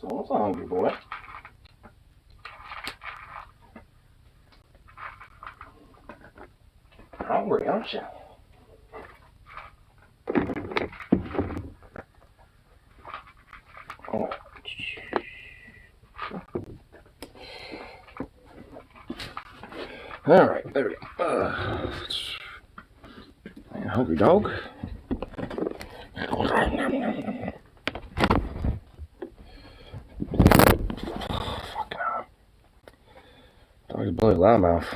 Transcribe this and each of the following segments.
Someone's a hungry boy. Hungry, aren't you? Oh. Alright, there we go. Hungry dog. Fucking hell. Dog is bloody loudmouth.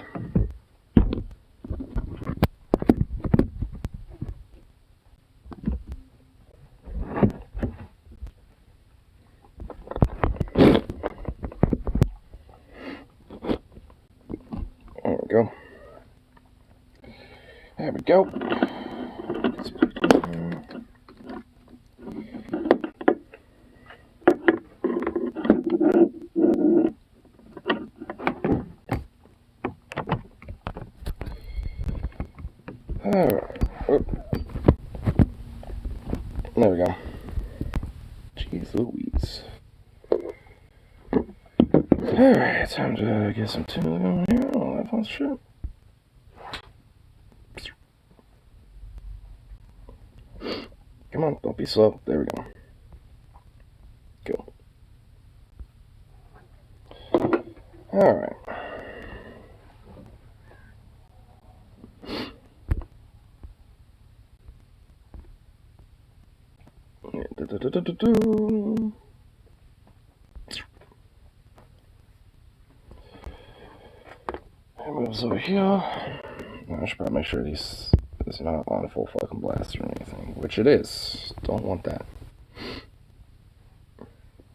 There we go. Alright. There we go. Jeez Louise. Alright, time to get some tuna going here. All that fun shit. Come on, don't be slow. There we go. Cool. Alright. It moves over here. I should probably make sure this is not on full fucking blast or anything, which it is. Don't want that.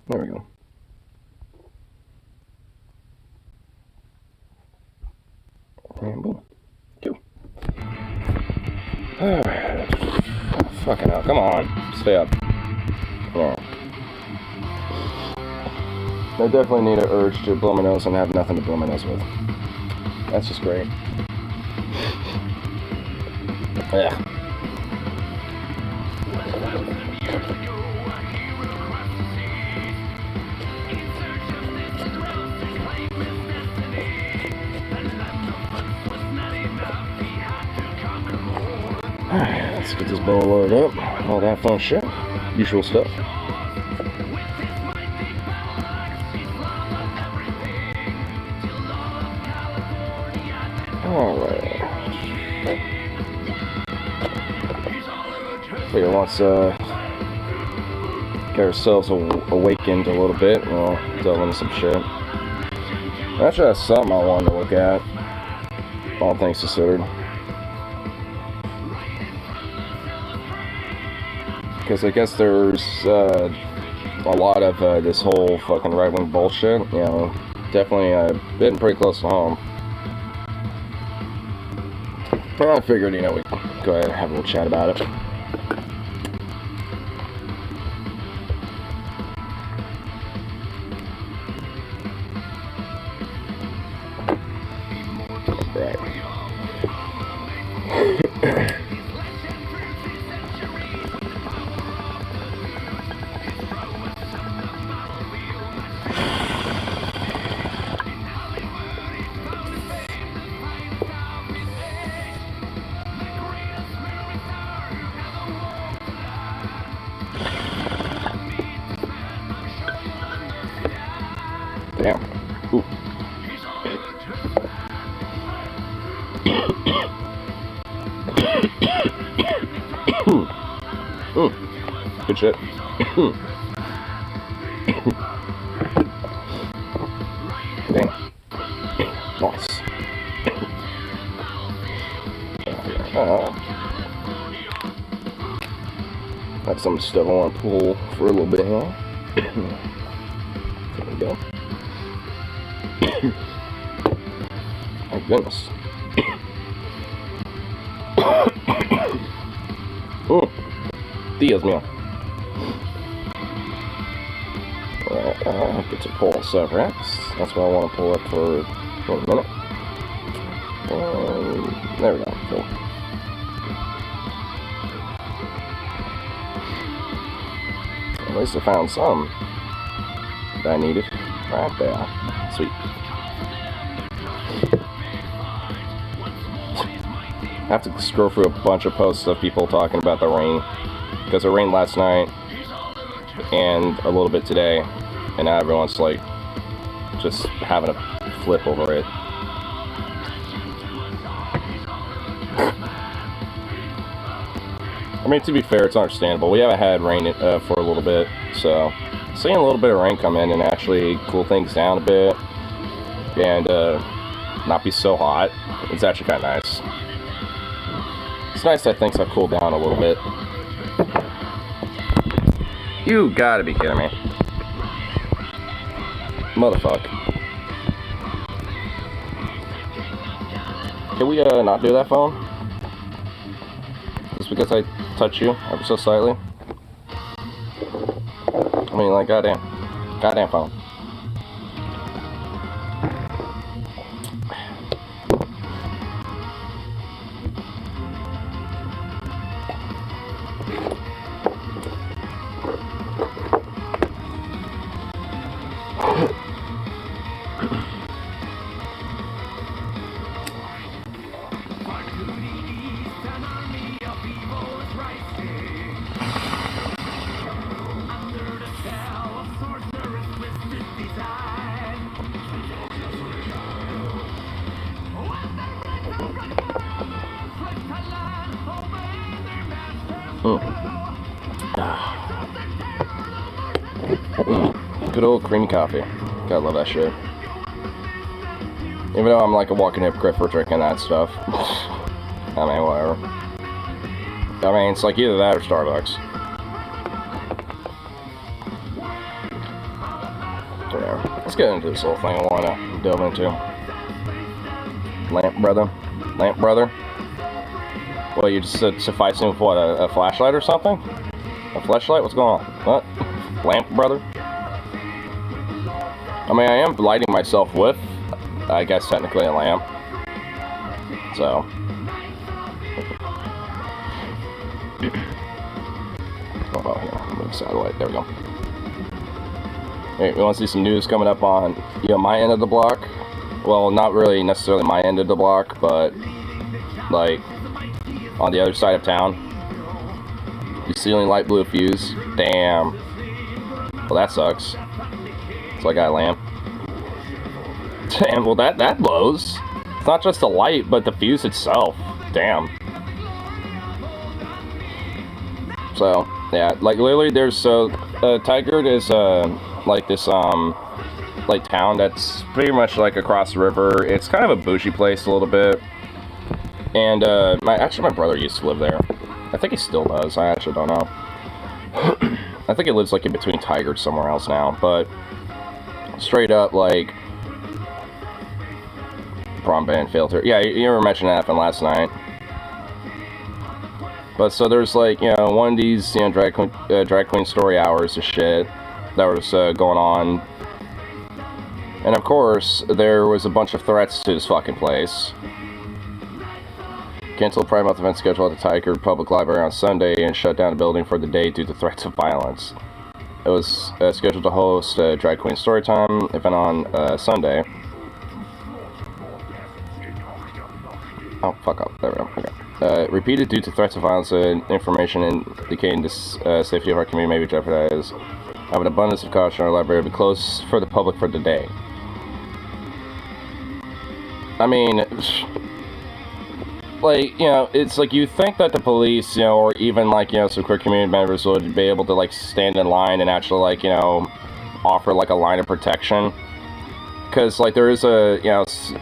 There we go. And boom. Cool. Alright. Oh, fucking hell. Come on. Stay up. Yeah. I definitely need an urge to blow my nose and have nothing to blow my nose with. That's just great. Yeah. Alright, let's get this bowl loaded up. All that fun shit. Usual stuff. Alright. Figure once get ourselves awakened a little bit, we'll delve into some shit. Actually, that's something I wanted to look at, all things considered. Because I guess there's a lot of this whole fucking right-wing bullshit, you know, definitely been pretty close to home. But I figured, you know, we'd go ahead and have a little chat about it. Damn. Ooh. Good shit. Dang. Nice. That's some stuff I want to pull for a little bit, huh? There we go. Oh goodness. Dios mío. Get to pull stuff, right? That's what I want to pull up for a minute. There we go. Cool. At least I found some. that I needed. Right there. Sweet. I have to scroll through a bunch of posts of people talking about the rain. Because it rained last night and a little bit today. And now everyone's like just having a flip over it. I mean, to be fair, it's understandable. We haven't had rain for a little bit, so seeing a little bit of rain come in and actually cool things down a bit and not be so hot, it's actually kind of nice. It's nice that things have cooled down a little bit. You gotta be kidding me. Motherfuck. Can we not do that, phone? Just because I touch you ever so slightly? I mean, like, goddamn phone. Good old creamy coffee. Gotta love that shit. Even though I'm like a walking hypocrite for drinking that stuff. I mean, whatever. I mean, it's like either that or Starbucks. Yeah. Let's get into this whole thing I want to delve into. Lamp brother. Well, you just sufficing with what, a flashlight or something? A flashlight? What's going on? What? Lamp brother? I mean, I am lighting myself with, I guess, technically a lamp. So. Oh, here, move satellite. There we go. Hey, we want to see some news coming up on, my end of the block. Well, not really necessarily my end of the block, but, like, on the other side of town. You ceiling light blew a fuse. Damn. Well, that sucks. So I got a lamp. Damn, well that blows. It's not just the light, but the fuse itself. Damn. So, yeah, like literally there's, Tigard is, like this, like town that's pretty much like across the river. It's kind of a bougie place a little bit. And, my brother used to live there. I think he still does. I actually don't know. I think he lives like in between Tigard somewhere else now, but straight up like prom band filter. Yeah, you were mentioning that from last night. But so there's like, one of these, drag queen story hours of shit that was going on. And of course, there was a bunch of threats to this fucking place. Canceled Pride Month event scheduled at the Tigard Public Library on Sunday and shut down the building for the day due to threats of violence. It was scheduled to host a Drag Queen Storytime event on Sunday. Oh, fuck up. There we go. Okay. Repeated due to threats of violence and information indicating the safety of our community may be jeopardized. Have an abundance of caution, our library will be closed for the public for the day. I mean, like, it's like you think that the police, or even like, some queer community members would be able to like stand in line and actually like, offer like a line of protection. Because like there is a,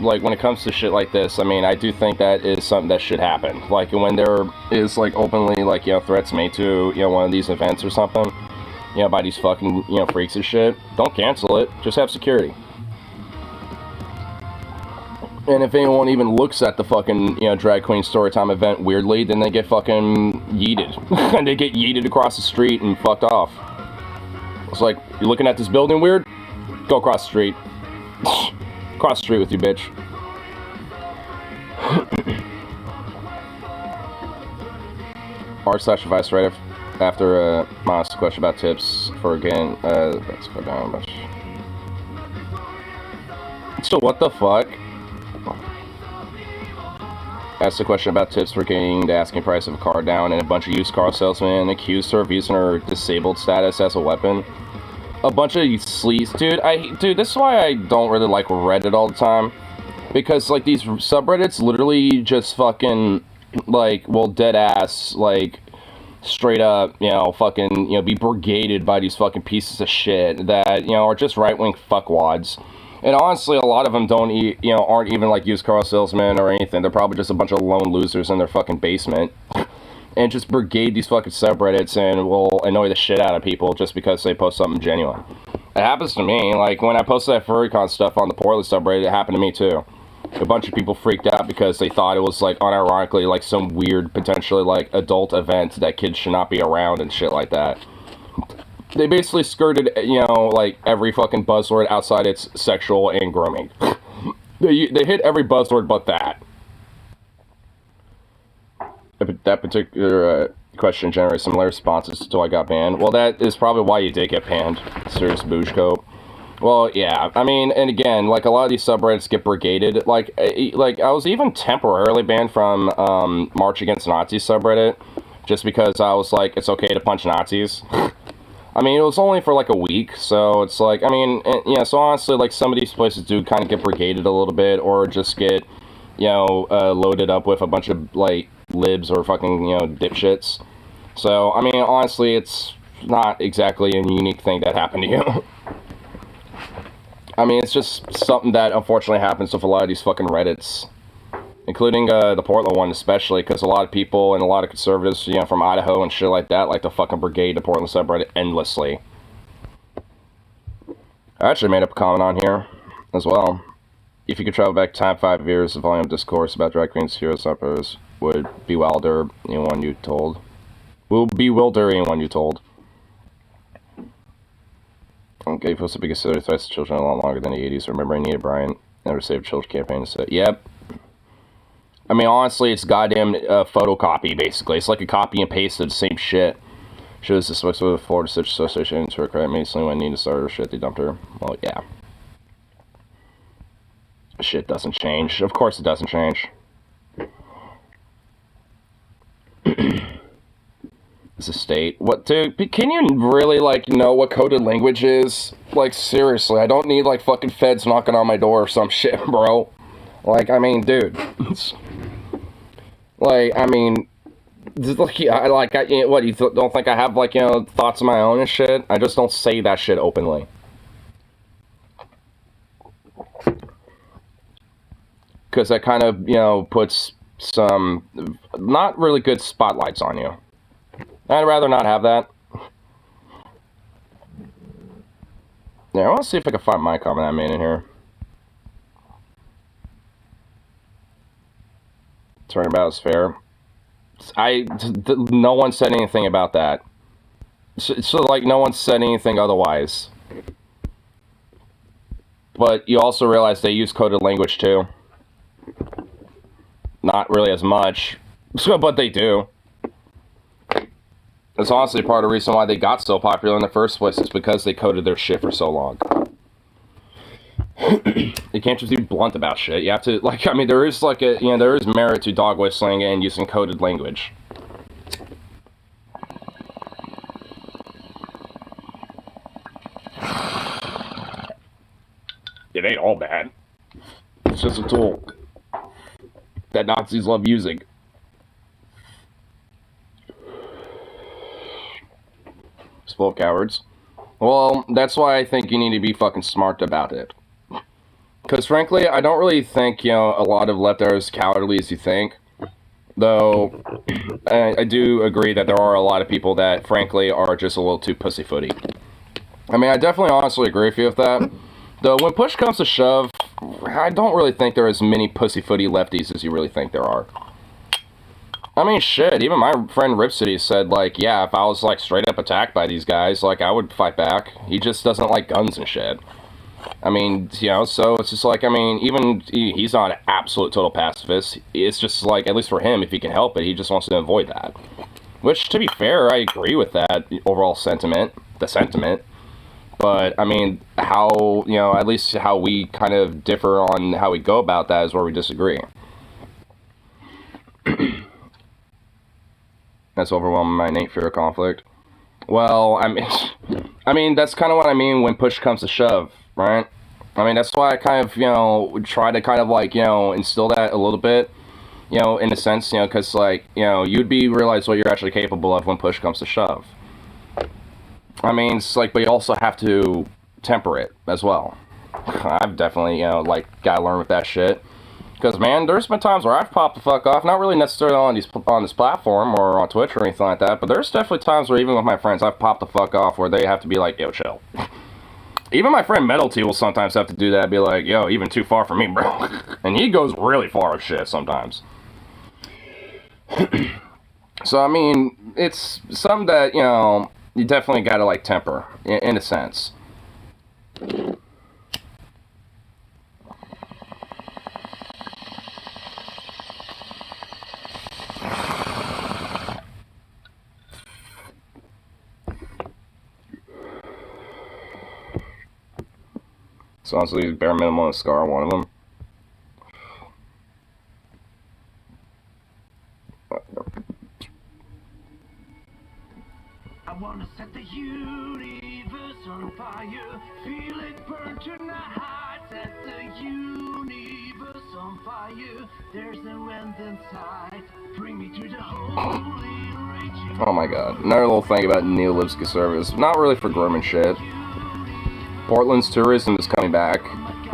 like when it comes to shit like this, I mean, I do think that is something that should happen. Like when there is like openly like, threats made to, one of these events or something, by these fucking, freaks and shit, don't cancel it. Just have security. And if anyone even looks at the fucking, Drag Queen Storytime event weirdly, then they get fucking yeeted. And they get yeeted across the street and fucked off. It's like, you're looking at this building weird? Go across the street. Cross the street with you, bitch. r/advice right after my question about tips for again, let's go down a bunch. So what the fuck? Asked a question about tips for getting the asking price of a car down, and a bunch of used car salesmen accused her of using her disabled status as a weapon. A bunch of sleaze, dude, this is why I don't really like Reddit all the time. Because, like, these subreddits literally just fucking, like, well, dead ass, like, straight up, you know, fucking, you know, be brigaded by these fucking pieces of shit that, you know, are just right-wing fuckwads. And honestly, a lot of them don't, you know, aren't even, like, used car salesmen or anything. They're probably just a bunch of lone losers in their fucking basement. And just brigade these fucking subreddits and will annoy the shit out of people just because they post something genuine. It happens to me. Like, when I posted that FurryCon stuff on the Portland subreddit, it happened to me, too. A bunch of people freaked out because they thought it was, like, unironically, like, some weird, potentially, like, adult event that kids should not be around and shit like that. They basically skirted, you know, like, every fucking buzzword outside its sexual and grooming. They hit every buzzword but that. That particular question generated similar responses until I got banned. Well, that is probably why you did get banned. Serious Boojco. Well, yeah, I mean, and again, like, a lot of these subreddits get brigaded. Like, I was even temporarily banned from March Against Nazis subreddit, just because I was like, it's okay to punch Nazis. I mean, it was only for, like, a week, so it's like, I mean, yeah, so honestly, like, some of these places do kind of get brigaded a little bit, or just get, you know, loaded up with a bunch of, like, libs or fucking, you know, dipshits. So, I mean, honestly, it's not exactly a unique thing that happened to you. I mean, it's just something that unfortunately happens with a lot of these fucking Reddits. Including the Portland one especially, because a lot of people and a lot of conservatives, you know, from Idaho and shit like that, like to fucking brigade the Portland subreddit endlessly. I actually made up a comment on here as well. If you could travel back time 5 years, the volume of discourse about drag queens, heroes, suppers would bewilder anyone you told. Will bewilder anyone you told. Okay, folks to be considered threats to children a lot longer than the 80s. Remember Anita Bryant, Never Save Children campaign to say, yep. I mean, honestly, it's goddamn photocopy, basically. It's like a copy and paste of the same shit. Shows this with the Florida Such Association to her credit, recently when Nina started her shit, they dumped her. Well, yeah. Shit doesn't change. Of course it doesn't change. It's a state. What, dude? Can you really, like, know what coded language is? Like, seriously, I don't need, like, fucking feds knocking on my door or some shit, bro. Like, I mean, dude. Like, I mean, what, you don't think I have, like, you know, thoughts of my own and shit? I just don't say that shit openly. Because that kind of, you know, puts some not really good spotlights on you. I'd rather not have that. Yeah, I want to see if I can find my comment I made in here. Turnabout is fair. No one said anything about that. So, like, no one said anything otherwise. But you also realize they use coded language, too. Not really as much, but they do. It's honestly part of the reason why they got so popular in the first place, is because they coded their shit for so long. You can't just be blunt about shit. You have to, like, I mean, there is, like, a, you know, there is merit to dog whistling and using coded language. It ain't all bad. It's just a tool that Nazis love using. It's full of cowards. Well, that's why I think you need to be fucking smart about it. Because frankly, I don't really think, you know, a lot of left are as cowardly as you think. Though, I do agree that there are a lot of people that, frankly, are just a little too pussyfooty. I mean, I definitely honestly agree with you with that. Though, when push comes to shove, I don't really think there are as many pussyfooty lefties as you really think there are. I mean, shit, even my friend Ripsody said, like, yeah, if I was, like, straight up attacked by these guys, like, I would fight back. He just doesn't like guns and shit. I mean, you know, so it's just like, I mean, even he's not an absolute total pacifist. It's just like, at least for him, if he can help it, he just wants to avoid that. Which, to be fair, I agree with that overall sentiment, the sentiment. But, I mean, how, you know, at least how we kind of differ on how we go about that is where we disagree. That's overwhelming my innate fear of conflict. Well, I mean, that's kind of what I mean when push comes to shove, right? I mean, that's why I kind of, you know, try to kind of, like, you know, instill that a little bit, you know, in a sense, you know, because, like, you know, you'd realize what you're actually capable of when push comes to shove. I mean, it's like, but you also have to temper it as well. I've definitely, you know, like, gotta learn with that shit. Because, man, there's been times where I've popped the fuck off, not really necessarily on this platform or on Twitch or anything like that, but there's definitely times where even with my friends, I've popped the fuck off where they have to be like, yo, chill. Even my friend Metal T will sometimes have to do that, be like, yo, even too far for me, bro. And he goes really far with shit sometimes. So, I mean, it's something that, you know, you definitely gotta, like, temper, in a sense. So honestly, bare minimum of scar one of them. I wanna set the universe on fire, feel it burn tonight. Set the universe on fire. There's no end in sight. Bring me to the holy raging. Oh my god. Another little thing about Neo-Libs conservatives. Not really for grooming shit. Portland's tourism is coming back,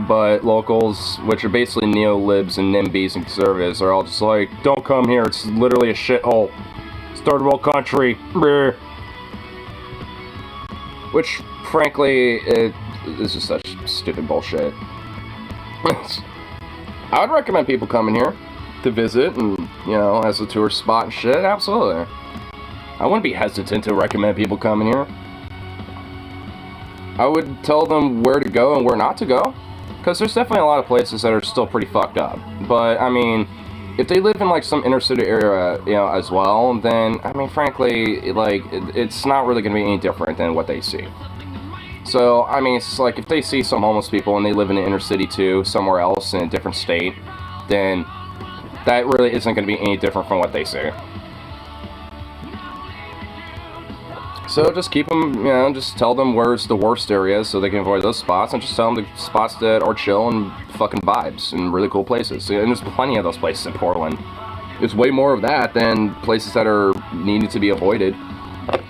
but locals, which are basically neo-libs and NIMBYs and conservatives, are all just like, don't come here, it's literally a shithole. It's third world country. Brr. Which, frankly, is just such stupid bullshit. I would recommend people coming here to visit and, you know, as a tourist spot and shit, absolutely. I wouldn't be hesitant to recommend people coming here. I would tell them where to go and where not to go, because there's definitely a lot of places that are still pretty fucked up. But, I mean, if they live in, like, some inner city area, you know, as well, then, I mean, frankly, like, it's not really going to be any different than what they see. So, I mean, it's like, if they see some homeless people and they live in the inner city, too, somewhere else in a different state, then that really isn't going to be any different from what they see. So just keep them, you know, just tell them where's the worst areas so they can avoid those spots, and just tell them the spots that are chill and fucking vibes and really cool places. And there's plenty of those places in Portland. There's way more of that than places that are needed to be avoided. And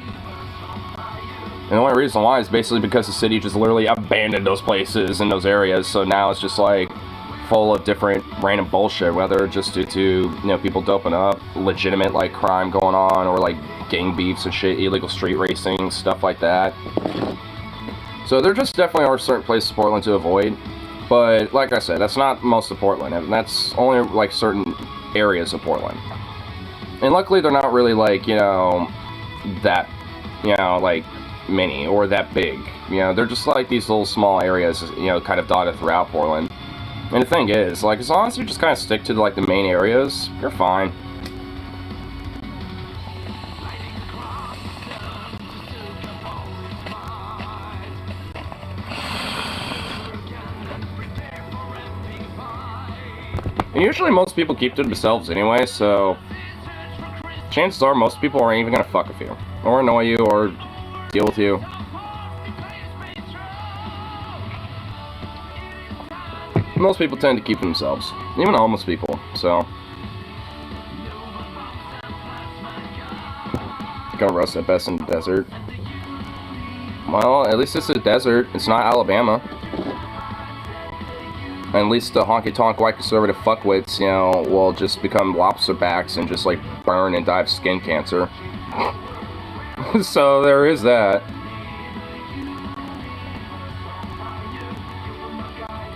the only reason why is basically because the city just literally abandoned those places and those areas, so now it's just like full of different random bullshit, whether just due to, you know, people doping up, legitimate like crime going on, or like gang beefs and shit, illegal street racing, stuff like that. So there just definitely are certain places in Portland to avoid, but like I said, that's not most of Portland, and that's only like certain areas of Portland. And luckily they're not really like, you know, that, you know, like many or that big. You know, they're just like these little small areas, you know, kind of dotted throughout Portland. And the thing is, like, as long as you just kind of stick to, like, the main areas, you're fine. And usually most people keep to themselves anyway, so chances are most people aren't even gonna fuck with you, or annoy you, or deal with you. Most people tend to keep to themselves, even homeless people, so. Gonna rust at best in the desert. Well, at least it's a desert, it's not Alabama. And at least the honky-tonk white conservative fuckwits, you know, will just become lobster backs and just, like, burn and die of skin cancer. So there is that.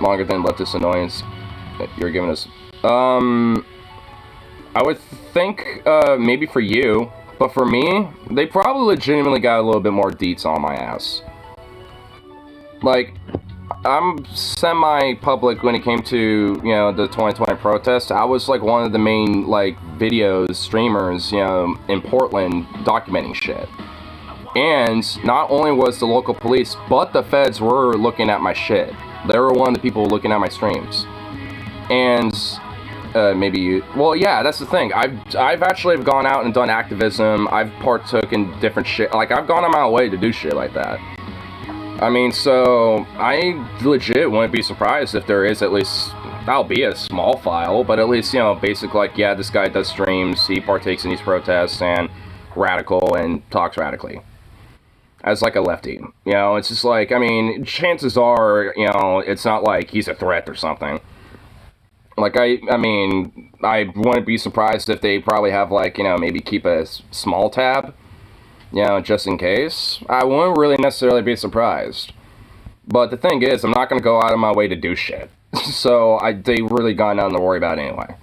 Longer than leftist annoyance that you're giving us. I would think maybe for you, but for me, they probably legitimately got a little bit more deets on my ass. Like, I'm semi-public when it came to, you know, the 2020 protest. I was like one of the main like videos streamers, you know, in Portland documenting shit. And not only was the local police, but the feds were looking at my shit. They were one of the people looking at my streams. And maybe you... Well, yeah, that's the thing. I've actually gone out and done activism. I've partook in different shit. Like, I've gone on my way to do shit like that. I mean, so I legit wouldn't be surprised if there is at least... That'll be a small file, but at least, you know, basic, like, yeah, this guy does streams, he partakes in these protests, and radical, and talks radically. As, like, a lefty. You know, it's just like, I mean, chances are, you know, it's not like he's a threat or something. Like, I mean, I wouldn't be surprised if they probably have, like, you know, maybe keep a small tab, you know, just in case. I wouldn't really necessarily be surprised. But the thing is, I'm not going to go out of my way to do shit. So, they really got nothing to worry about anyway.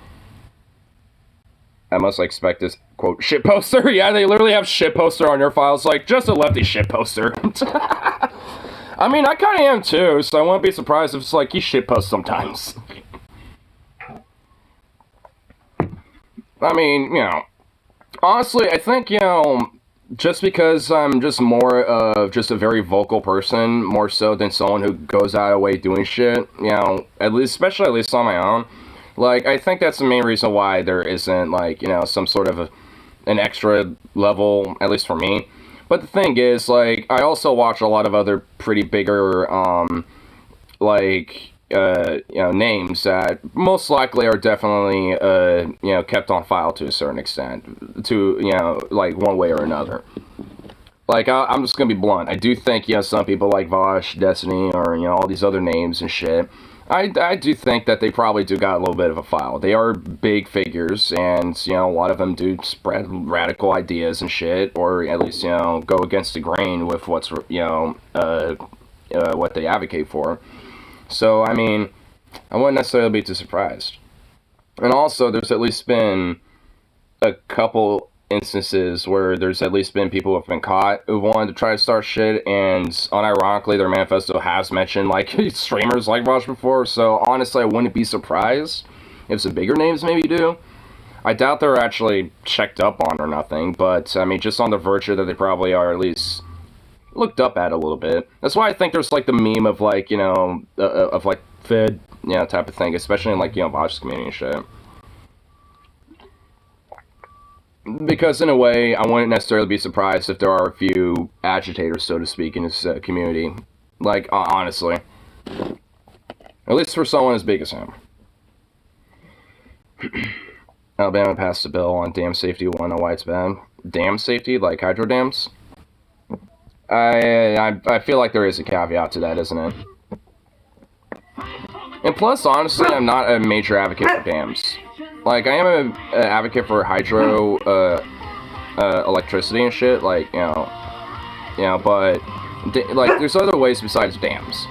I must expect this, quote, shit poster. Yeah, they literally have shit poster on your files, like, just a lefty shit poster. I mean, I kind of am too, so I won't be surprised if it's like, you shit post sometimes. I mean, you know, honestly, I think, you know, just because I'm just more of just a very vocal person, more so than someone who goes out of the way doing shit, you know, especially at least on my own, like, I think that's the main reason why there isn't, like, you know, some sort of an extra level, at least for me. But the thing is, like, I also watch a lot of other pretty bigger, like, you know, names that most likely are definitely, you know, kept on file to a certain extent, to, you know, like, one way or another. Like, I'm just gonna be blunt. I do think, you know, some people like Vosh, Destiny, or, you know, all these other names and shit, I do think that they probably do got a little bit of a file. They are big figures, and, you know, a lot of them do spread radical ideas and shit, or at least, you know, go against the grain with what's, you know, what they advocate for. So, I mean, I wouldn't necessarily be too surprised. And also, there's at least been a couple instances where there's at least been people who have been caught who wanted to try to start shit, and unironically, their manifesto has mentioned, like, streamers like Vosh before, so honestly, I wouldn't be surprised if some bigger names maybe do. I doubt they're actually checked up on or nothing, but, I mean, just on the virtue that they probably are at least looked up at a little bit. That's why I think there's, like, the meme of, like, you know, of, like, Fed, you know, type of thing, especially in, like, you know, Vosh's community and shit. Because, in a way, I wouldn't necessarily be surprised if there are a few agitators, so to speak, in this community. Like, honestly. At least for someone as big as him. Alabama passed a bill on dam safety. Wanna know why it's bad? Dam safety? Like hydro dams? I feel like there is a caveat to that, isn't it? And plus, honestly, I'm not a major advocate for dams. Like, I am an advocate for hydro, electricity and shit, like, you know, but, like, there's other ways besides dams.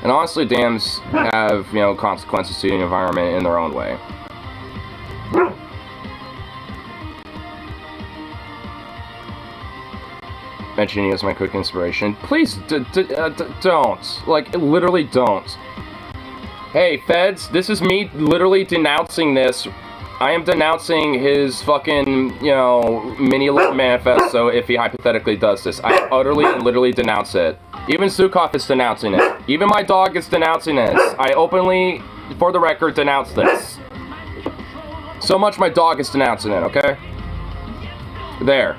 And honestly, dams have, you know, consequences to the environment in their own way. Mention you as my quick inspiration. Please, don't. Like, literally don't. Hey, feds, this is me literally denouncing this. I am denouncing his fucking, you know, mini-lit manifesto if he hypothetically does this. I utterly and literally denounce it. Even Zukov is denouncing it. Even my dog is denouncing this. I openly, for the record, denounce this. So much my dog is denouncing it, okay? There.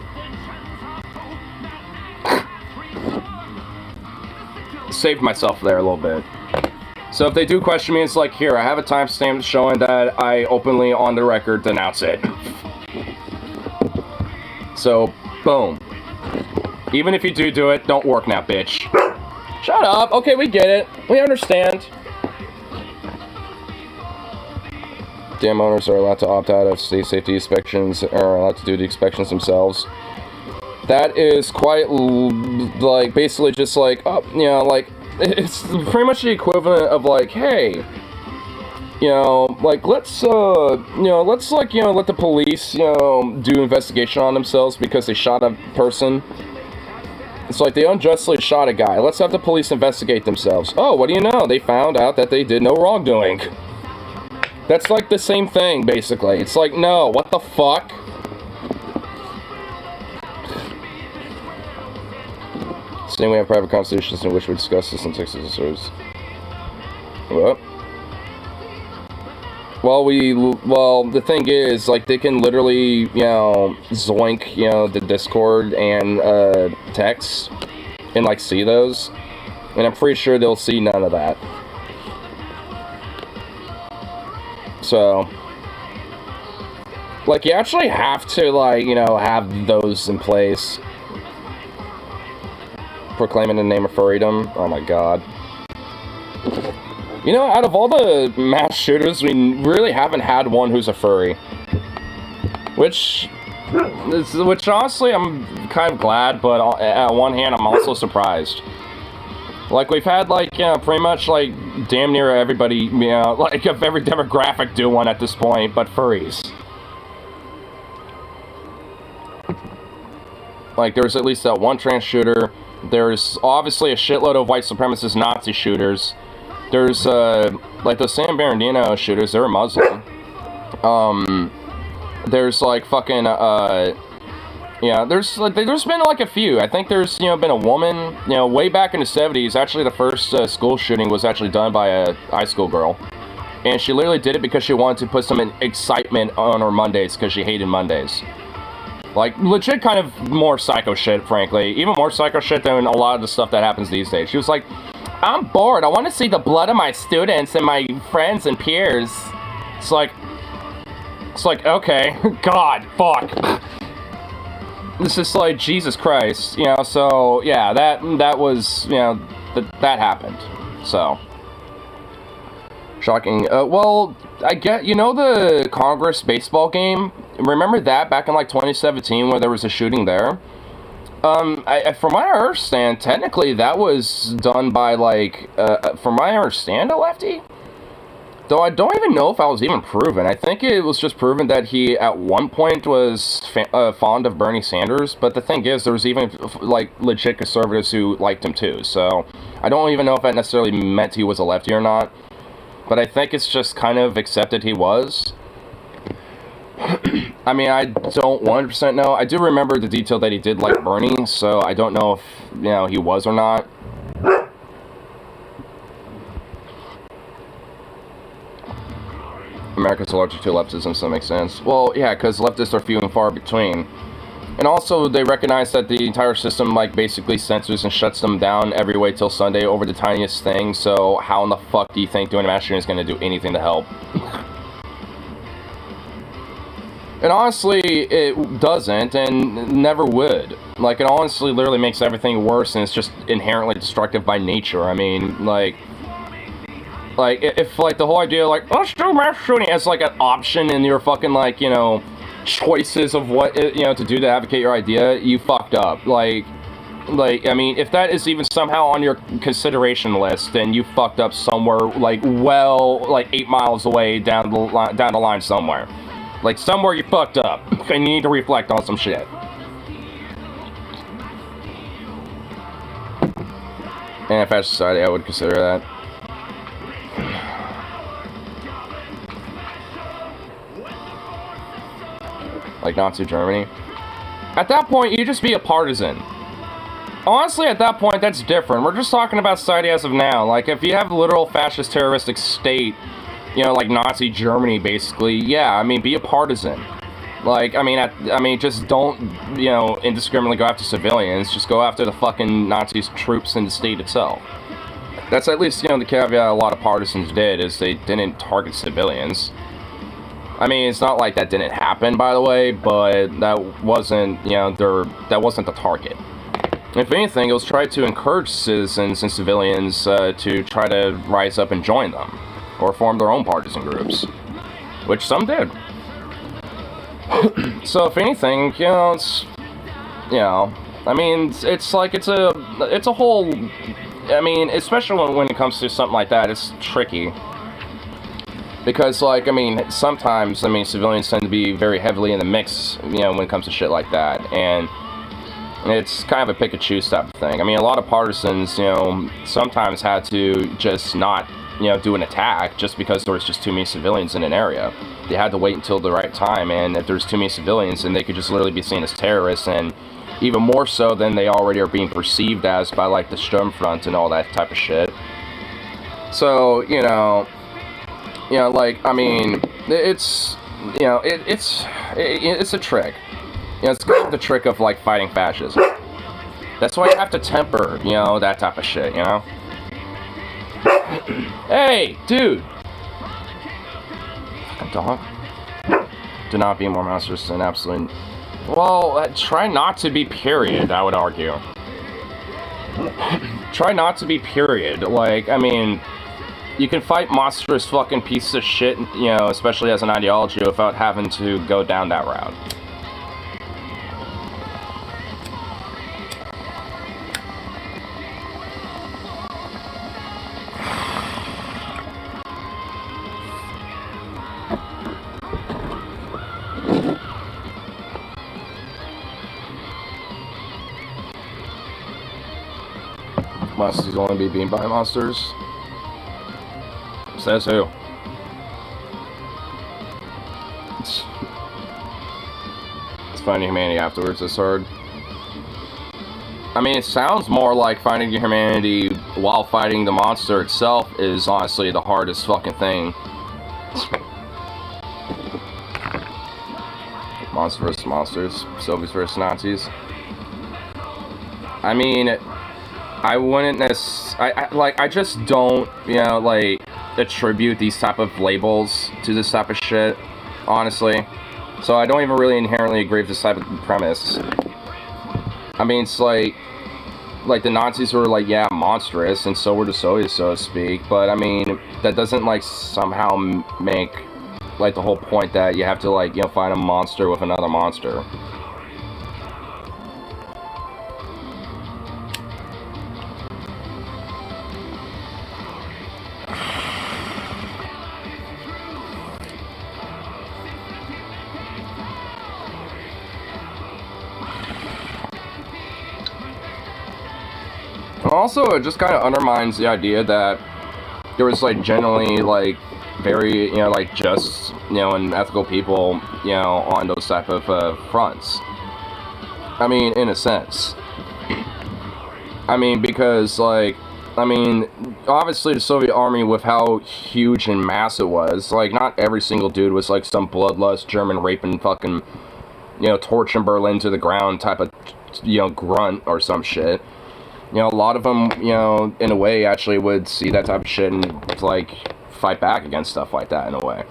Saved myself there a little bit. So if they do question me, it's like, here, I have a timestamp showing that I openly, on the record, denounce it. So, boom. Even if you do it, don't work now, bitch. Shut up. Okay, we get it. We understand. Dam owners are allowed to opt out of state safety inspections, or are allowed to do the inspections themselves. That is quite, like, basically just like, you know, like, it's pretty much the equivalent of, like, hey, you know, like, let's, you know, let's, like, you know, let the police, you know, do investigation on themselves because they shot a person. It's like they unjustly shot a guy. Let's have the police investigate themselves. Oh, what do you know? They found out that they did no wrongdoing. That's like the same thing, basically. It's like, no, what the fuck? Saying we have private conversations in which we discuss this in Texas disorders. What? Well, the thing is, like, they can literally, zoink, the Discord and, text, and, like, see those, and I'm pretty sure they'll see none of that. So, like, you actually have to, like, have those in place. Proclaiming the name of freedom. Oh my god. Out of all the mass shooters, we really haven't had one who's a furry. Which honestly, I'm kind of glad, but at one hand, I'm also surprised. Like, we've had, like, pretty much, like, damn near everybody, like, of every demographic do one at this point, but furries. Like, there's at least that one trans shooter. There's obviously a shitload of white supremacist Nazi shooters. There's, like, the San Bernardino shooters, they're Muslim. There's, like, fucking, there's been, like, a few. I think there's, been a woman, way back in the 70s, actually the first school shooting was actually done by a high school girl. And she literally did it because she wanted to put some excitement on her Mondays, because she hated Mondays. Like, legit kind of more psycho shit, frankly. Even more psycho shit than a lot of the stuff that happens these days. She was like, I'm bored. I want to see the blood of my students and my friends and peers. It's like, okay. God, fuck. This is like, Jesus Christ. So, yeah, that was, that happened. So. Shocking. Well, I get, the Congress baseball game? Remember that back in, like, 2017 where there was a shooting there? From what I understand, technically that was done by, like, from what I understand, a lefty? Though I don't even know if I was even proven. I think it was just proven that he, at one point, was fond of Bernie Sanders, but the thing is, there was even, like, legit conservatives who liked him, too, so I don't even know if that necessarily meant he was a lefty or not, but I think it's just kind of accepted he was. I mean, I don't 100% know. I do remember the detail that he did like Bernie, so I don't know if, he was or not. America's allergic to leftism, so that makes sense. Well, yeah, because leftists are few and far between. And also, they recognize that the entire system, like, basically censors and shuts them down every way till Sunday over the tiniest thing, so how in the fuck do you think doing a mass shooting is going to do anything to help? And honestly, it doesn't, and never would. Like, it honestly literally makes everything worse, and it's just inherently destructive by nature. I mean, like, if, like, the whole idea, like, let's do mass shooting as, like, an option in your fucking, like, choices of what, to do to advocate your idea, you fucked up. Like, I mean, if that is even somehow on your consideration list, then you fucked up somewhere, like, well, like, 8 miles away down the line somewhere. Like, somewhere you fucked up, and you need to reflect on some shit. And if that's society, I would consider that. Like Nazi Germany. At that point, you just be a partisan. Honestly, at that point, that's different. We're just talking about society as of now. Like, if you have a literal fascist terroristic state, like Nazi Germany, basically, yeah, I mean, be a partisan. Like, I mean, just don't, indiscriminately go after civilians. Just go after the fucking Nazis troops in the state itself. That's at least, the caveat a lot of partisans did, is they didn't target civilians. I mean, it's not like that didn't happen, by the way, but that wasn't, that wasn't the target. If anything, it was try to encourage citizens and civilians to try to rise up and join them, or form their own partisan groups, which some did. So if anything, it's, I mean, it's like, it's a whole, I mean, especially when it comes to something like that, it's tricky. Because, like, I mean, sometimes, I mean, civilians tend to be very heavily in the mix, when it comes to shit like that, and it's kind of a pick-and-choose type of thing. I mean, a lot of partisans, sometimes had to just not, do an attack just because there was just too many civilians in an area. They had to wait until the right time, and if there's too many civilians, then they could just literally be seen as terrorists, and even more so than they already are being perceived as by like the Sturmfront and all that type of shit. So, like, I mean, it's, it's a trick. It's kind of the trick of like fighting fascism. That's why you have to temper, that type of shit, Hey, dude! Fucking dog. Do not be more monstrous than absolute. Well, try not to be, period, I would argue. Try not to be, period. Like, I mean, you can fight monstrous fucking pieces of shit, especially as an ideology, without having to go down that route. Must only be beaten by monsters. Says who? It's finding humanity afterwards is hard. I mean, it sounds more like finding your humanity while fighting the monster itself is honestly the hardest fucking thing. Monsters versus monsters. Soviets versus Nazis. I mean, I wouldn't I just don't, attribute these type of labels to this type of shit, honestly. So I don't even really inherently agree with this type of premise. I mean, it's like the Nazis were like, yeah, monstrous, and so were the Soviets, so to speak. But I mean, that doesn't somehow make the whole point that you have to find a monster with another monster. Also, it just kind of undermines the idea that there was generally very just and ethical people on those type of fronts. I mean, in a sense. I mean, because obviously the Soviet army, with how huge and massive it was, not every single dude was some bloodlust German raping fucking torching Berlin to the ground type of grunt or some shit. A lot of them, in a way, actually would see that type of shit and, fight back against stuff like that in a way.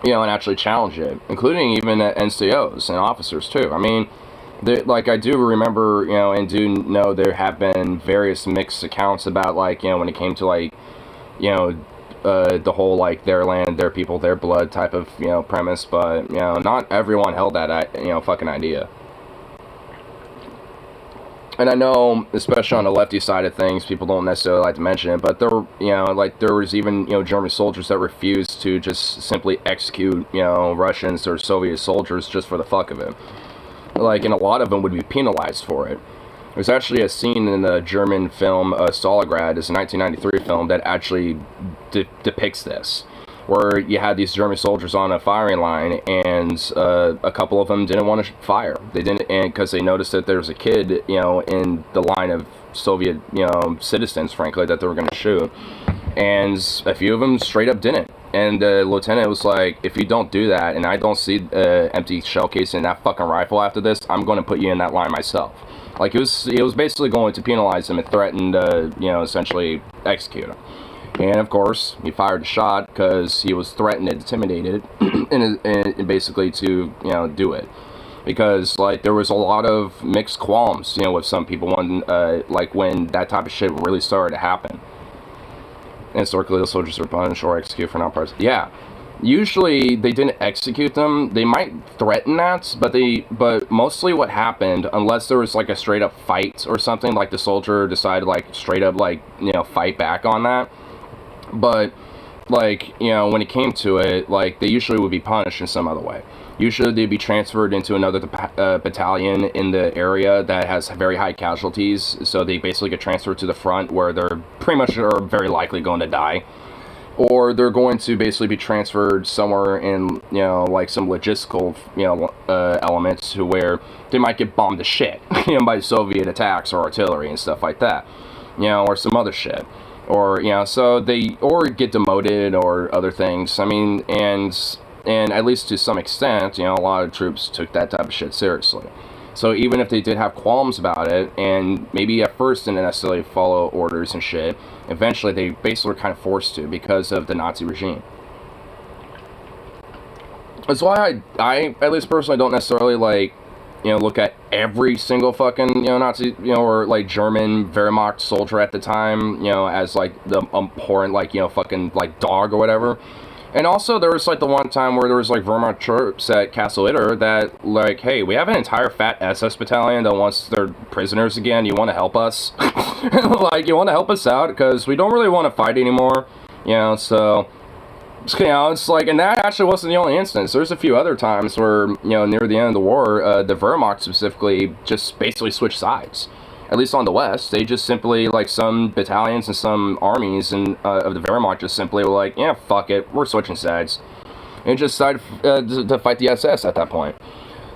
And actually challenge it, including even NCOs and officers, too. I mean, I do remember, and do know there have been various mixed accounts about, when it came to, the whole, their land, their people, their blood type of, premise, but, not everyone held that, fucking idea. And I know, especially on the lefty side of things, people don't necessarily like to mention it, but there were, there was even, German soldiers that refused to just simply execute, Russians or Soviet soldiers just for the fuck of it. And a lot of them would be penalized for it. There's actually a scene in the German film, Stalingrad, it's a 1993 film, that actually depicts this. Where you had these German soldiers on a firing line, and a couple of them didn't want to fire. They didn't, and because they noticed that there was a kid, in the line of Soviet, citizens, frankly, that they were going to shoot. And a few of them straight up didn't. And the lieutenant was like, if you don't do that, and I don't see empty shell case in that fucking rifle after this, I'm going to put you in that line myself. It was basically going to penalize him and threaten to, essentially execute him. And of course, he fired a shot because he was threatened and intimidated, and basically to do it, because there was a lot of mixed qualms with some people when when that type of shit really started to happen. And historically, the soldiers were punished or executed for non-parts. Yeah, usually they didn't execute them. They might threaten that, but mostly what happened, unless there was a straight up fight or something, the soldier decided straight up fight back on that. But, when it came to it, they usually would be punished in some other way. Usually they'd be transferred into another battalion in the area that has very high casualties, so they basically get transferred to the front where they're pretty much are very likely going to die. or they're going to basically be transferred somewhere in, you know, like some logistical, you know, elements to where they might get bombed to shit, you know, by Soviet attacks or artillery and stuff like that, you know, or some other shit, or, you know, so they, or get demoted or other things. I mean, and at least to some extent, you know, a lot of troops took that type of shit seriously. So even if they did have qualms about it, and maybe at first didn't necessarily follow orders and shit, eventually they basically were kind of forced to because of the Nazi regime. That's why I at least personally don't necessarily, like, you know, look at every single fucking, you know, Nazi, you know, or like German Wehrmacht soldier at the time, you know, as like the abhorrent, like, you know, fucking like dog or whatever. And also, there was, like, the one time where there was, like, Wehrmacht troops at Kassel-Itter that, like, hey, we have an entire fat SS battalion that wants their prisoners again. You want to help us? Like, you want to help us out? Because we don't really want to fight anymore. You know, so, you know, it's like, and that actually wasn't the only instance. There's a few other times where, you know, near the end of the war, the Wehrmacht specifically just basically switched sides. At least on the West, they just simply, like, some battalions and some armies and of the Wehrmacht just simply were like, yeah, fuck it, we're switching sides. And just decided to fight the SS at that point.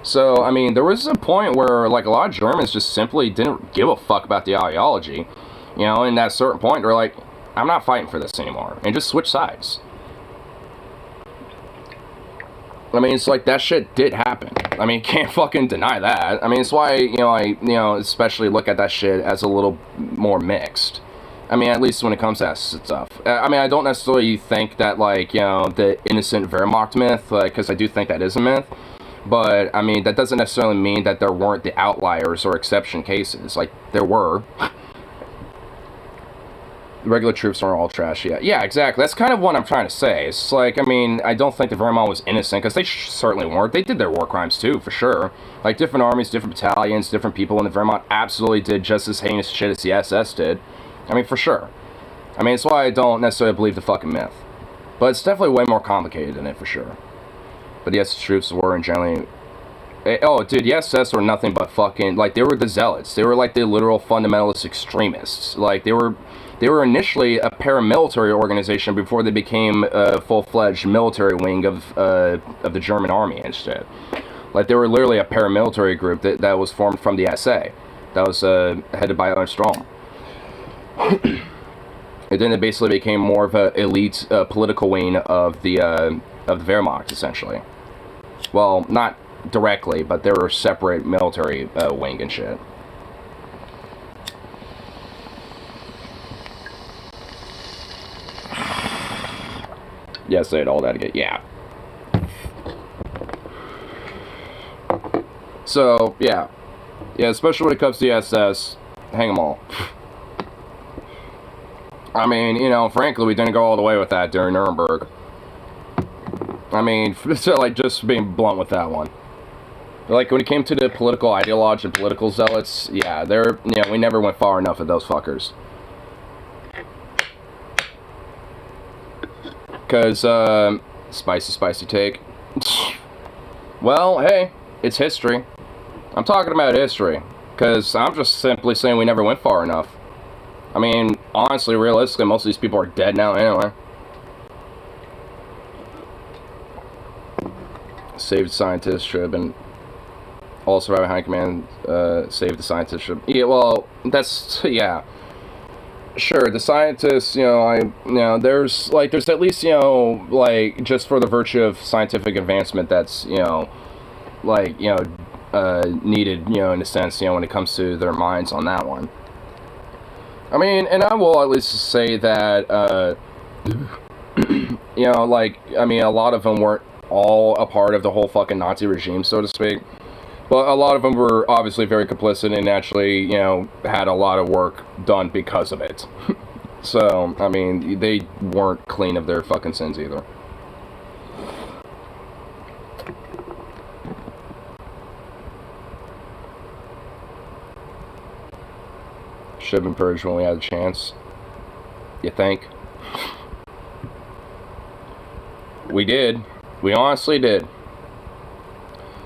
So, I mean, there was a point where, like, a lot of Germans just simply didn't give a fuck about the ideology. You know, and at a certain point, they're like, I'm not fighting for this anymore. And just switch sides. I mean, it's like, that shit did happen. I mean, can't fucking deny that. I mean, it's why, you know, I especially look at that shit as a little more mixed. I mean, at least when it comes to that stuff. I mean, I don't necessarily think that, like, you know, the innocent Wehrmacht myth, like, because I do think that is a myth. But, I mean, that doesn't necessarily mean that there weren't the outliers or exception cases. Like, there were. Regular troops aren't all trash yet. Yeah, exactly. That's kind of what I'm trying to say. It's like, I mean, I don't think the Wehrmacht was innocent, because they certainly weren't. They did their war crimes too, for sure. Like, different armies, different battalions, different people in the Wehrmacht absolutely did just as heinous shit as the SS did. I mean, for sure. I mean, it's why I don't necessarily believe the fucking myth. But it's definitely way more complicated than it, for sure. But the SS troops were, in generally... Oh, dude, the SS were nothing but fucking... Like, they were the zealots. They were, like, the literal fundamentalist extremists. Like, they were initially a paramilitary organization before they became a full-fledged military wing of the German army and shit. Like, they were literally a paramilitary group that was formed from the SA. That was headed by Armstrong. And then it basically became more of an elite political wing of the Wehrmacht, essentially. Well, not directly, but they were a separate military wing and shit. Yes, they had all that again. Yeah. So, yeah. Yeah, especially when it comes to the SS, hang them all. I mean, you know, frankly, we didn't go all the way with that during Nuremberg. I mean, so, like, just being blunt with that one. Like, when it came to the political ideologues and political zealots, yeah, you know, we never went far enough with those fuckers. Because, spicy take. Well, hey, it's history. I'm talking about history. Because I'm just simply saying we never went far enough. I mean, honestly, realistically, most of these people are dead now anyway. Saved scientists should have been... All surviving high command, saved the scientists should... Yeah, well, that's... Yeah. Sure, the scientists, you know, there's at least, you know, like, just for the virtue of scientific advancement that's, you know, like, you know, needed, you know, in a sense, you know, when it comes to their minds on that one. I mean, and I will at least say that, you know, like, I mean, a lot of them weren't all a part of the whole fucking Nazi regime, so to speak. But a lot of them were obviously very complicit and actually, you know, had a lot of work done because of it. So, I mean, they weren't clean of their fucking sins either. Should have been purged when we had a chance. You think? We did. We honestly did.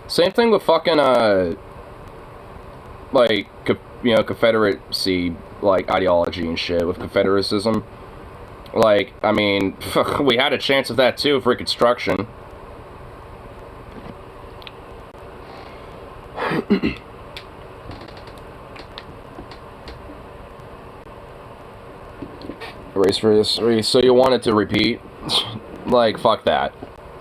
Same thing with fucking, like, you know, Confederacy, like, ideology and shit, with Confederacism. Like, I mean, we had a chance of that too, for Reconstruction. Race for this race. So you want it to repeat? Like, fuck that.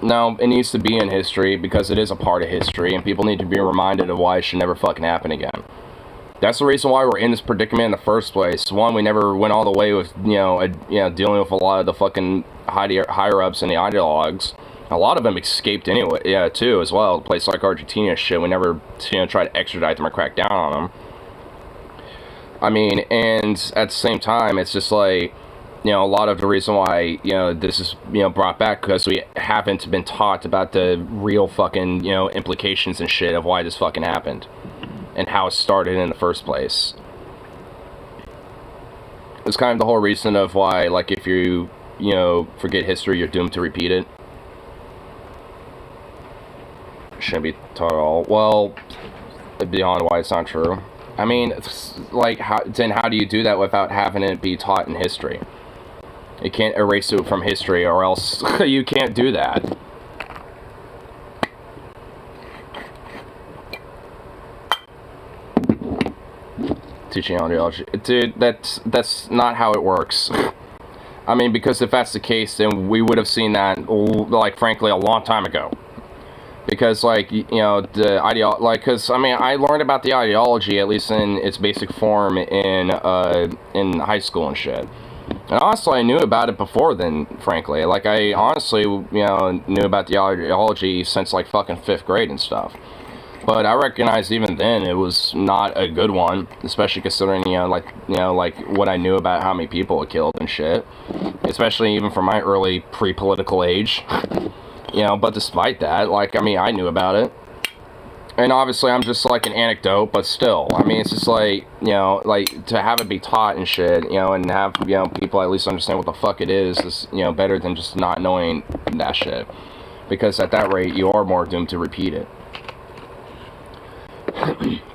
No, it needs to be in history because it is a part of history, and people need to be reminded of why it should never fucking happen again. That's the reason why we're in this predicament in the first place. One, we never went all the way with, dealing with a lot of the fucking higher-ups and the ideologues. A lot of them escaped anyway, too, as well. Places like Argentina shit, we never, tried to extradite them or crack down on them. I mean, and at the same time, it's just like, a lot of the reason why, this is, brought back, because we haven't been taught about the real fucking, implications and shit of why this fucking happened. And how it started in the first place. It's kind of the whole reason of why, like, if you, forget history, you're doomed to repeat it. Shouldn't be taught at all. Well, beyond why it's not true. I mean, like, then how do you do that without having it be taught in history? You can't erase it from history, or else you can't do that. Teaching ideology, dude. That's not how it works. I mean, because if that's the case, then we would have seen that, like, frankly, a long time ago. Because, like, because I mean, I learned about the ideology, at least in its basic form, in high school and shit. And honestly, I knew about it before then, frankly. Like, I honestly, knew about the ideology since, like, fucking 5th grade and stuff. But I recognized even then it was not a good one, especially considering, like what I knew about how many people it killed and shit. Especially even from my early pre-political age. But despite that, like, I mean, I knew about it. And obviously I'm just like an anecdote, but still, I mean, it's just like, like, to have it be taught and shit, and have, people at least understand what the fuck it is, better than just not knowing that shit. Because at that rate, you are more doomed to repeat it.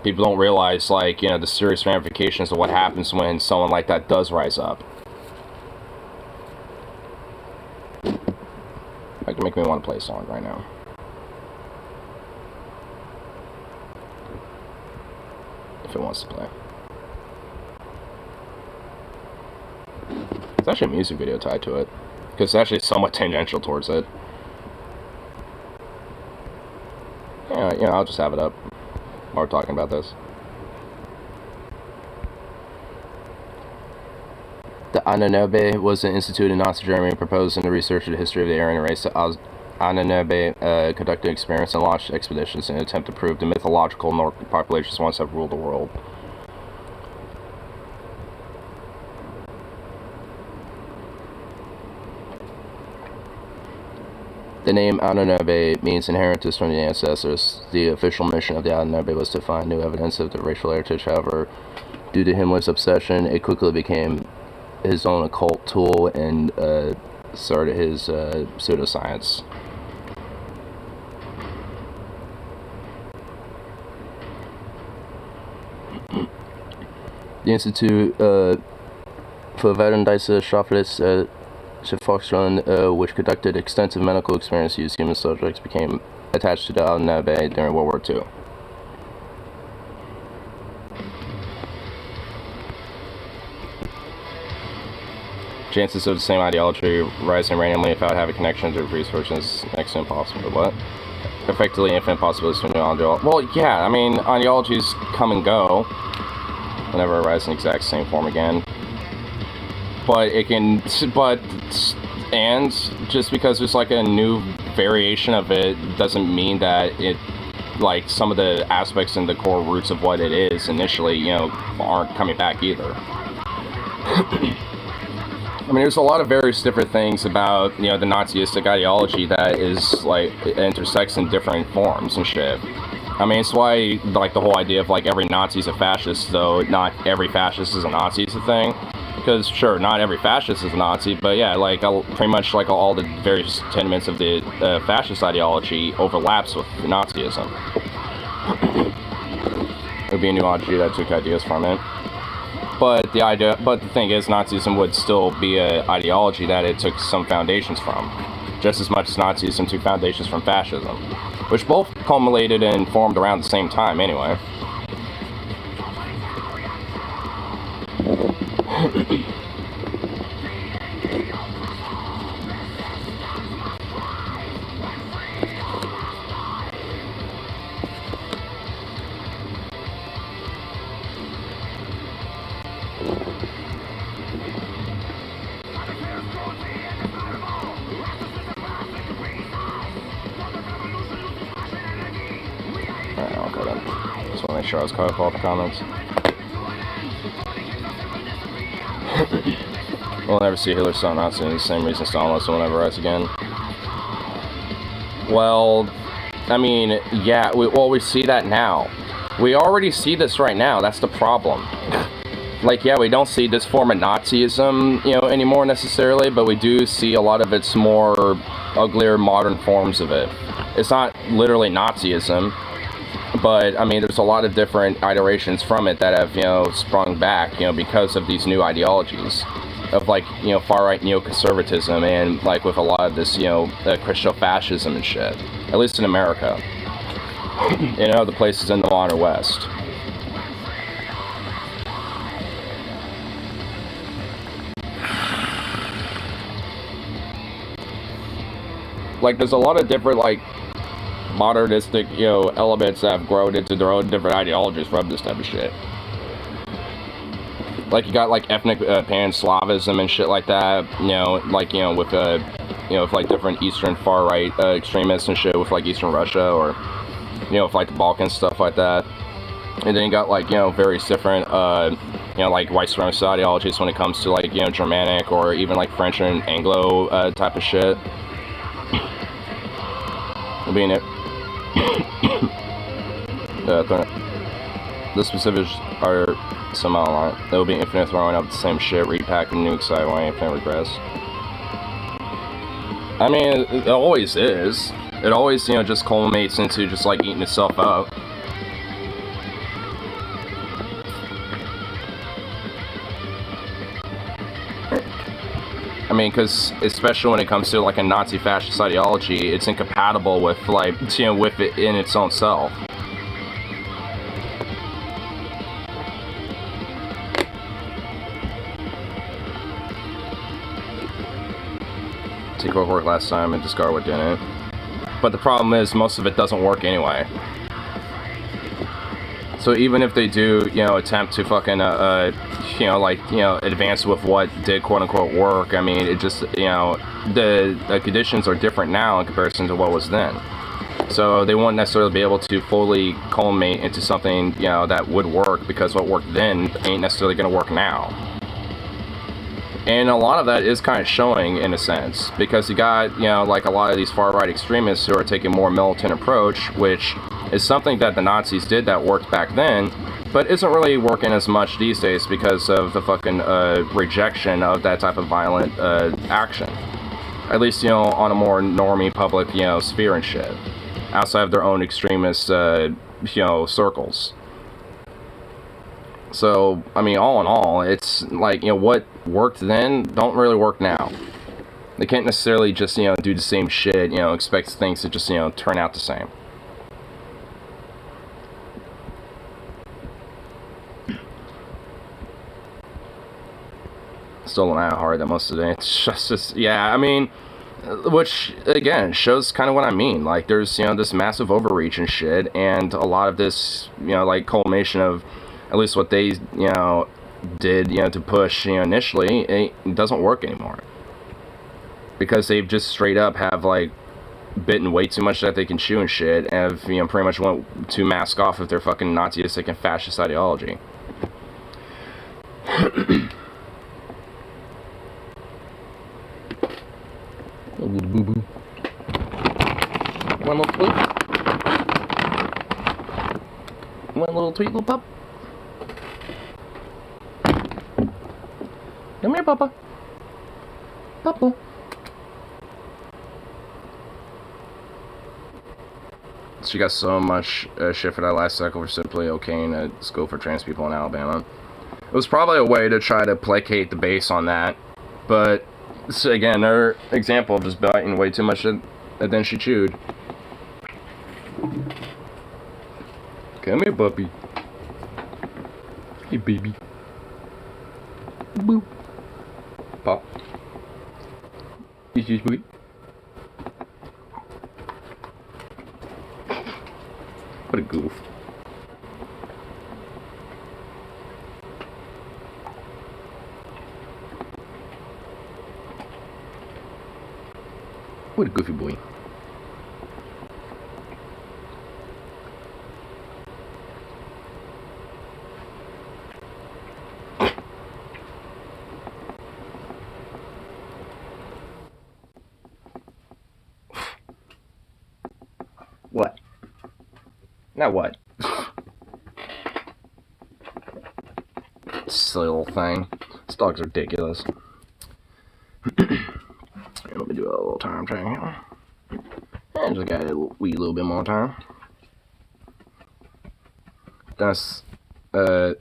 People don't realize, like, the serious ramifications of what happens when someone like that does rise up. That can make me want to play a song right now. If it wants to play. There's actually a music video tied to it. Because it's actually somewhat tangential towards it. Yeah, I'll just have it up while we're talking about this. The Anunnaki was an institute in Nazi Germany proposed in the research of the history of the Aryan race. The Anunnaki conducted experiments and launched expeditions in an attempt to prove the mythological Nordic populations once have ruled the world. The name Anunnaki means inheritance from the ancestors. The official mission of the Anunnaki was to find new evidence of the racial heritage. However, due to Himmler's obsession, it quickly became his own occult tool and started his pseudoscience. The Institute für Wissenschaftliche Forschung, which conducted extensive medical experiments using human subjects, became attached to the Anunnaki during World War II. Chances of the same ideology rising randomly without having a connection to research is next to impossible. What? Effectively infinite possibilities for new ideology. Well, yeah, I mean, ideologies come and go whenever it arises in the exact same form again. But it can, and just because there's like a new variation of it doesn't mean that it, like, some of the aspects and the core roots of what it is initially, aren't coming back either. I mean, there's a lot of various different things about, the Nazistic ideology that is, like, intersects in different forms and shit. I mean, it's why, like, the whole idea of, like, every Nazi's a fascist, though not every fascist is a Nazi is a thing. Because, sure, not every fascist is a Nazi, but yeah, like, pretty much, like, all the various tenements of the fascist ideology overlaps with Nazism. It would be a new ideology that took ideas from it. But the thing is, Nazism would still be an ideology that it took some foundations from, just as much as Nazism took foundations from fascism, which both culminated and formed around the same time anyway. Just want to make sure I was caught up all the comments. We'll never see Hitler saw Nazi in the same reason Stalin will never rise again. Well, I mean, yeah, we see that now. We already see this right now. That's the problem. Like, yeah, we don't see this form of Nazism, you know, anymore necessarily, but we do see a lot of its more uglier modern forms of it. It's not literally Nazism, but I mean, there's a lot of different iterations from it that have, you know, sprung back, you know, because of these new ideologies of, like, you know, far-right neoconservatism and, like, with a lot of this, you know, Christian fascism and shit, at least in America, you know, the places in the modern West. Like, there's a lot of different, like, modernistic, you know, elements that have grown into their own different ideologies from this type of shit. Like, you got, like, ethnic pan-Slavism and shit like that, you know, like, you know, with, you know, with, like, different Eastern far-right extremists and shit with, like, Eastern Russia, or, you know, with, like, the Balkans, stuff like that. And then you got, like, you know, various different, you know, like, white supremacist ideologies when it comes to, like, you know, Germanic, or even, like, French and Anglo type of shit. Being it. The specifics are somehow it will be infinite throwing up the same shit, repacking nukes, I infinite regress. I mean, it always is. It always, you know, just culminates into just, like, eating itself up. I mean, because especially when it comes to, like, a Nazi fascist ideology, it's incompatible with, like, you know, with it in its own self. Take what worked last time and discard what didn't. But the problem is, most of it doesn't work anyway. So even if they do, you know, attempt to fucking, you know, like, you know, advance with what did quote-unquote work, I mean, it just, you know, the conditions are different now in comparison to what was then. So they won't necessarily be able to fully culminate into something, you know, that would work, because what worked then ain't necessarily going to work now. And a lot of that is kind of showing, in a sense, because you got, you know, like, a lot of these far-right extremists who are taking a more militant approach, which is something that the Nazis did that worked back then, but isn't really working as much these days because of the fucking rejection of that type of violent action. At least, you know, on a more normie public, you know, sphere and shit, outside of their own extremist, you know, circles. So, I mean, all in all, it's like, you know, what worked then don't really work now. They can't necessarily just, you know, do the same shit, you know, expect things to just, you know, turn out the same. Still not hard that most of the day. It's just, yeah, I mean, which, again, shows kind of what I mean. Like, there's, you know, this massive overreach and shit, and a lot of this, you know, like, culmination of at least what they, you know, did, you know, to push, you know, initially, it doesn't work anymore. Because they've just straight up have, like, bitten way too much that they can chew and shit, and have, you know, pretty much went to mask off of their fucking Nazistic and fascist ideology. A little boo-boo. One little tweet. One little tweet, little pup. Come here, Papa. Papa. She got so much shit for that last cycle for simply okaying a school for trans people in Alabama. was probably a way to try to placate the base on that. But, so again, another example of just biting way too much than she chewed. Come here, puppy. Hey, baby. Boop. Pop. Is this sweet? What a goof. What a goofy boy. What? Now what? Silly little thing. This dog's ridiculous. Let me do a little time check here. And just got a wee little bit more time. Dennis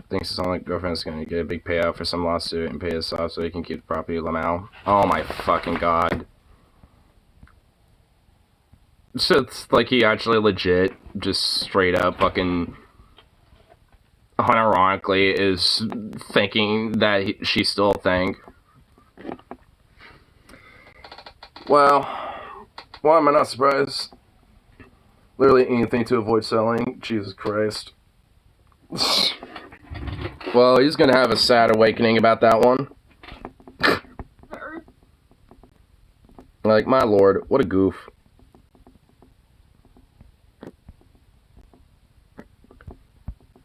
thinks his only girlfriend's gonna get a big payout for some lawsuit and pay us off so he can keep the property of Lamau. Oh my fucking god. So it's like he actually legit, just straight up fucking unironically is thinking that she's still a thing. Well, why am I not surprised? Literally anything to avoid selling. Jesus Christ. Well, he's gonna have a sad awakening about that one. Like, my lord, what a goof.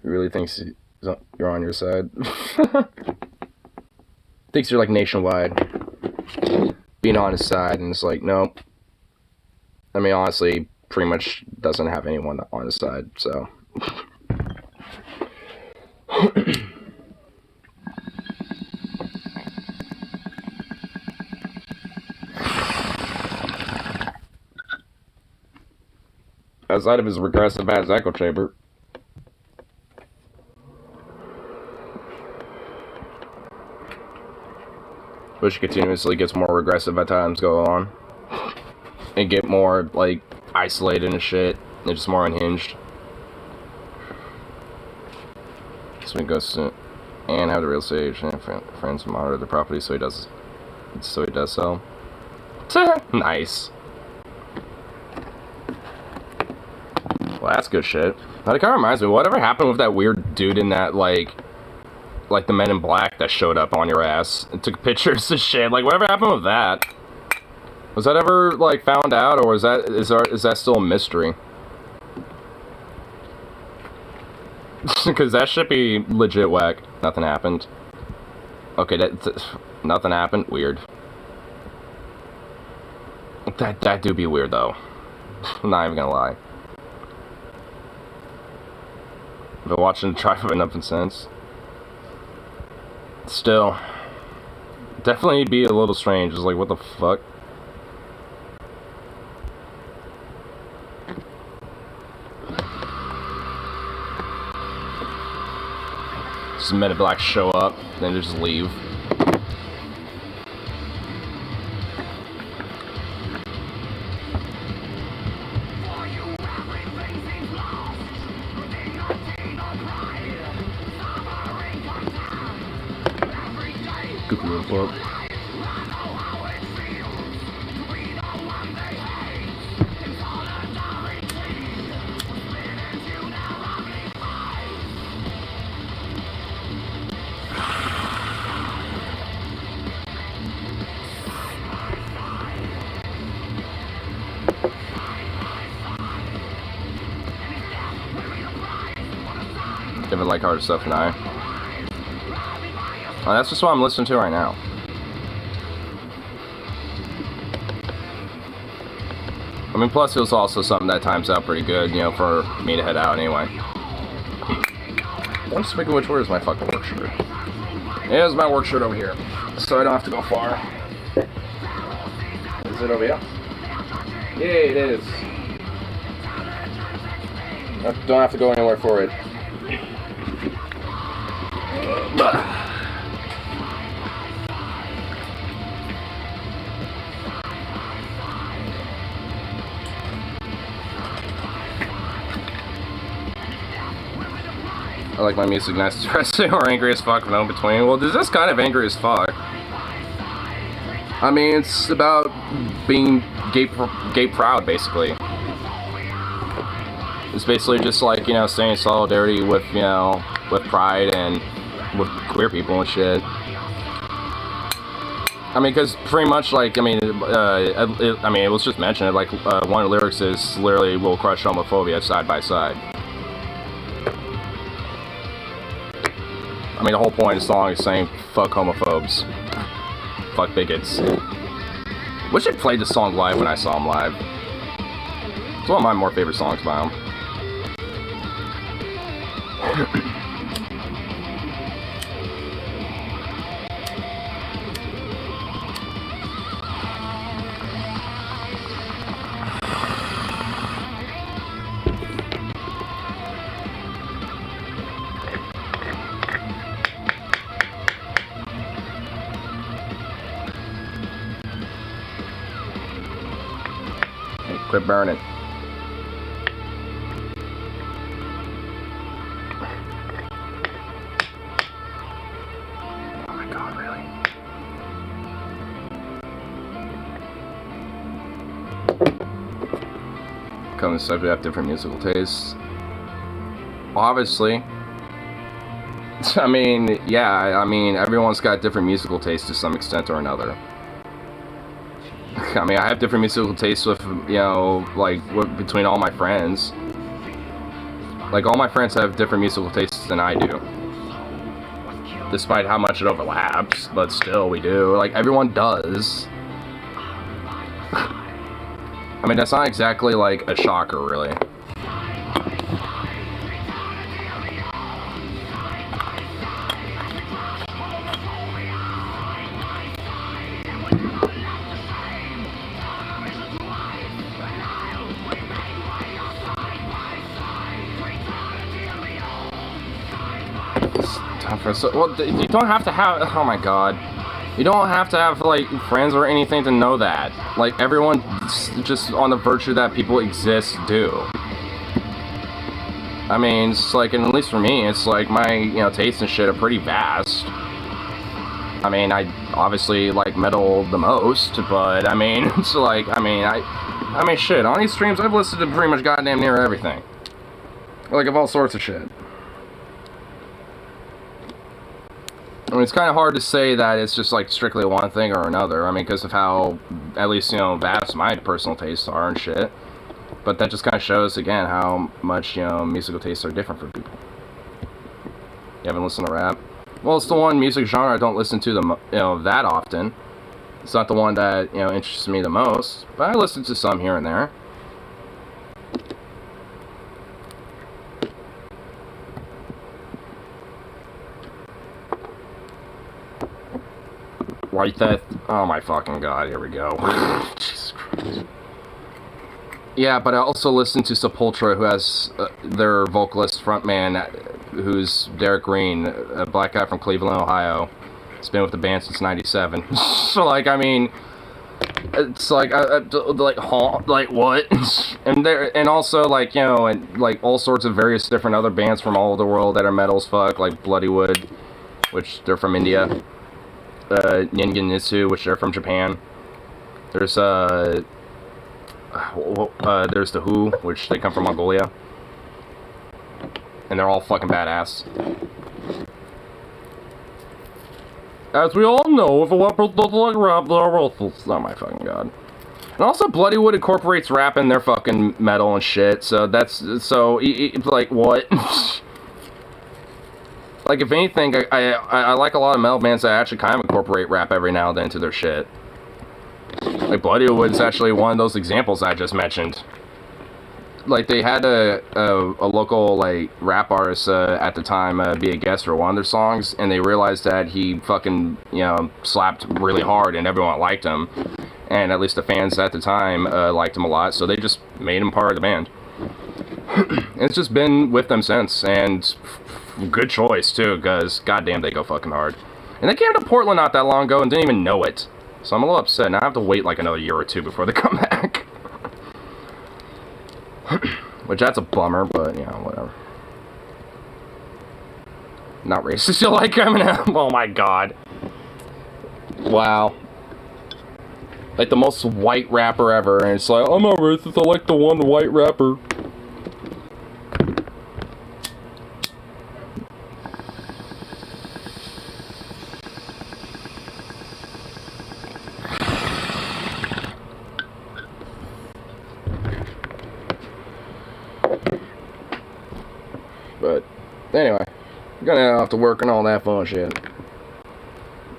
He really thinks you're on your side. Thinks you're like nationwide. Being on his side, and it's like, nope. I mean, honestly, pretty much doesn't have anyone on his side, so. Outside of his regressive ass echo chamber. Which continuously gets more regressive as times go on. And get more, like, isolated and shit. And just more unhinged. So he goes to... And have the real estate agent and friends monitor the property so he does so. Nice. Well, that's good shit. That kind of reminds me, whatever happened with that weird dude in that, like the Men in Black that showed up on your ass and took pictures and shit. Like, whatever happened with that? Was that ever, like, found out, or is that still a mystery? Because that should be legit whack. Nothing happened. Okay, nothing happened? Weird. That do be weird, though. I'm not even gonna lie. I've been watching Tribe Nothing since. Still, definitely be a little strange. It's like, what the fuck? Just Men in Black show up, then just leave. Well, give it like hard stuff now. Oh, that's just what I'm listening to right now. I mean, plus it was also something that times out pretty good, you know, for me to head out anyway. I'm speaking of which, where's my fucking work shirt? Here's my work shirt over here, so I don't have to go far. Is it over here? Yeah, it is. I don't have to go anywhere for it. I like my music nice, depressing, or angry as fuck, no between. Well, this is kind of angry as fuck. I mean, it's about being gay proud, basically. It's basically just like, you know, saying solidarity with, you know, with pride and with queer people and shit. I mean, because pretty much, like, I mean, it was just mentioned, like, one of the lyrics is literally, "We'll crush homophobia side by side." I mean, the whole point of the song is saying, fuck homophobes. Fuck bigots. Wish I played this song live when I saw him live. It's one of my more favorite songs by him. Quit burning. Oh my god, really? Come to subject, we have different musical tastes. Obviously. I mean, yeah, I mean, everyone's got different musical tastes to some extent or another. I mean, I have different musical tastes with, you know, like, between all my friends. Like, all my friends have different musical tastes than I do. Despite how much it overlaps, but still, we do. Like, everyone does. I mean, that's not exactly, like, a shocker, really. So, well, you don't have to have, oh my god, you don't have to have, like, friends or anything to know that. Like, everyone, just on the virtue that people exist, do. I mean, it's like, and at least for me, it's like, my, you know, tastes and shit are pretty vast. I mean, I obviously like metal the most, but, I mean, it's like, I mean, shit, on these streams, I've listened to pretty much goddamn near everything. Like, of all sorts of shit. I mean, it's kind of hard to say that it's just, like, strictly one thing or another. I mean, because of how, at least, you know, vast my personal tastes are and shit. But that just kind of shows, again, how much, you know, musical tastes are different for people. You haven't listened to rap? Well, it's the one music genre I don't listen to, you know, that often. It's not the one that, you know, interests me the most. But I listen to some here and there. Right, that, oh my fucking god, here we go. Jesus Christ. Yeah, but I also listen to Sepultura, who has their vocalist frontman, who's Derek Green, a black guy from Cleveland, Ohio. He's been with the band since '97. So, like, I mean, it's like, like what? and also, like, you know, and like all sorts of various different other bands from all over the world that are metal as fuck, like Bloodywood, which they're from India. Ninginitsu, which they're from Japan. There's there's the Who, which they come from Mongolia, and they're all fucking badass. As we all know, if a weapon doesn't like rap, they're worthless. Oh my fucking god. And also, Bloodywood incorporates rap in their fucking metal and shit. So that's like what? Like, if anything, I like a lot of metal bands that actually kind of incorporate rap every now and then into their shit. Like, Bloodywood is actually one of those examples I just mentioned. Like, they had a local, like, rap artist at the time be a guest for one of their songs, and they realized that he fucking, you know, slapped really hard and everyone liked him. And at least the fans at the time liked him a lot, so they just made him part of the band. It's just been with them since, and good choice, too, because goddamn, they go fucking hard. And they came to Portland not that long ago and didn't even know it. So I'm a little upset, and I have to wait like another year or two before they come back. Which, that's a bummer, but, you know, whatever. Not racist. You like Eminem? Oh my god. Wow. Like the most white rapper ever, and it's like, I'm not racist, I like the one white rapper. But, anyway, I'm gonna have to work on all that fun shit.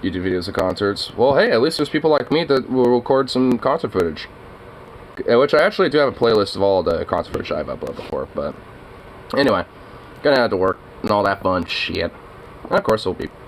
YouTube videos of concerts. Well, hey, at least there's people like me that will record some concert footage. Which I actually do have a playlist of all the concert footage I've uploaded before, but... Anyway, gonna have to work and all that fun shit. And of course, we'll be